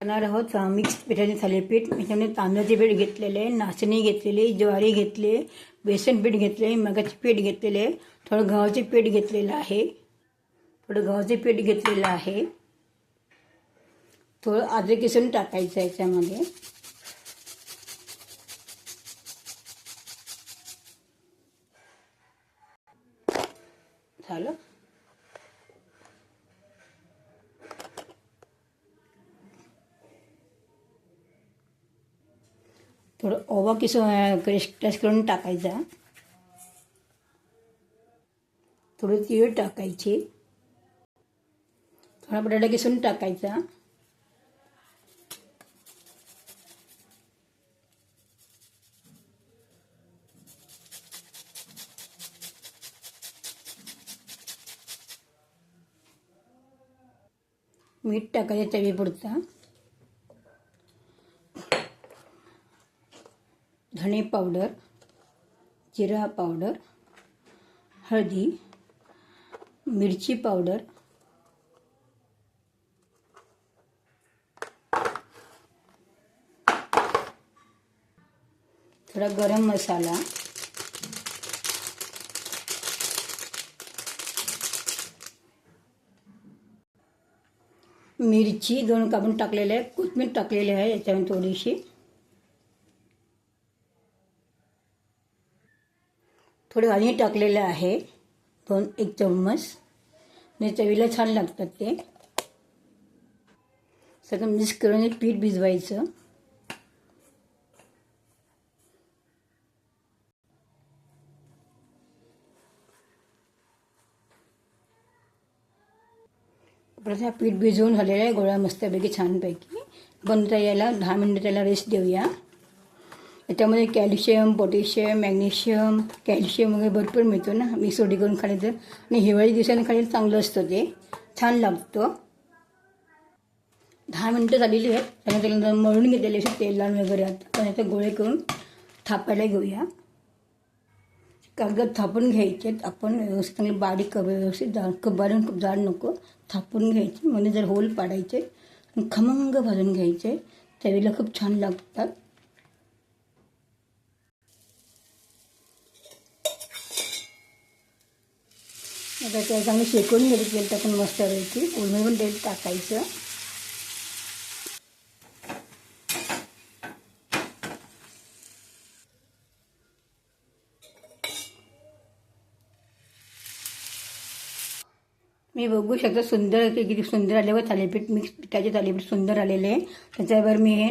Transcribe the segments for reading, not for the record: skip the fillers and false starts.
करणार आहोत मिक्स पिठाचे थालीपीठ. त्याच्यामध्ये तांदळाचे पीठ घेतलेले, नाचणी घेतलेली, ज्वारी घेतली, बेसन पीठ घेतले, मगाचे पीठ घेतलेले, थोडं गव्हाचे पीठ घेतलेलं आहे, थोडं अद्रक किसून टाकायचं याच्यामध्ये. झालं. थोडं ओवा किसून क्रश करून टाकायचा, थोडं तीळ टाकायची, थोडा बटाटा किसून टाकायचा, मीठ टाकायचं चवीपुरता, धणे पावडर, जिरा पावडर, हळदी, मिरची पावडर, थोडा गरम मसाला, मिरची 2 कापून टाकलेले आहे, कोथिंबीर टाकलेली आहे याच्यामध्ये थोडीशी, थोडे हळदी टाकलेलं आहे 1 चम्मच. म्हणजे चवीला छान लागतात ते. सगळं मिक्स करून पीठ भिजवायचं. परत पीठ भिजवून झालेलं आहे गोळा मस्तपैकी छानपैकी. आपण याला 10 मिनिटं त्याला रेस्ट देऊया. याच्यामध्ये कॅल्शियम, पोटॅशियम, मॅग्नेशियम, कॅल्शियम वगैरे भरपूर मिळतो ना. मिक्स रोटी करून खाली तर, आणि हिवाळी दिवसाने खाली चांगलं असतं, ते छान लागतं. 10 मिनिटं झालेली आहेत. त्यानंतर मळून घेतलेले असे तेल लावून वगैरे. आता याचे गोळे करून थापायला घेऊया. कागद थापून घ्यायचे आपण व्यवस्थित, चांगले बारीक व्यवस्थित, खूप बारीक खूप जाड नको, थापून घ्यायचे. म्हणजे जर होल पाडायचे आणि खमंग भाजून घ्यायचे. चवीला खूप छान लागतात. आता त्या चांगलं शेकून घ्यायचं तेल टाकून मस्तपैकी. कोळमे पण तेल टाकायचं. मी बघू शकता सुंदर किती सुंदर आले व थालीपीठ, मिक्स पिठाचे थालीपीठ सुंदर आलेले आहे. त्याच्यावर मी हे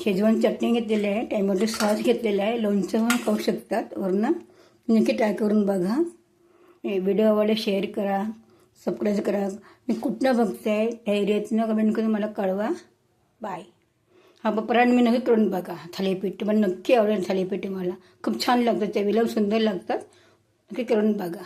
शेजवान चटणी घेतलेली आहे, टॅमॅटो सॉस घेतलेला आहे, लोणचं पण खाऊ शकतात वरनं. नक्की ट्राय करून बघा. व्हिडिओ आवडले शेअर करा, सबस्क्राईब करा. मी कुठनं बघताय त्या एरियातनं कमेंट करून मला कळवा. बाय. हा पराठ मी नक्की करून बघा. थालीपीठ मला नक्की आवडेल. थालीपीठ मला खूप छान लागतं, चवीला सुंदर लागतात. नक्की करून बघा.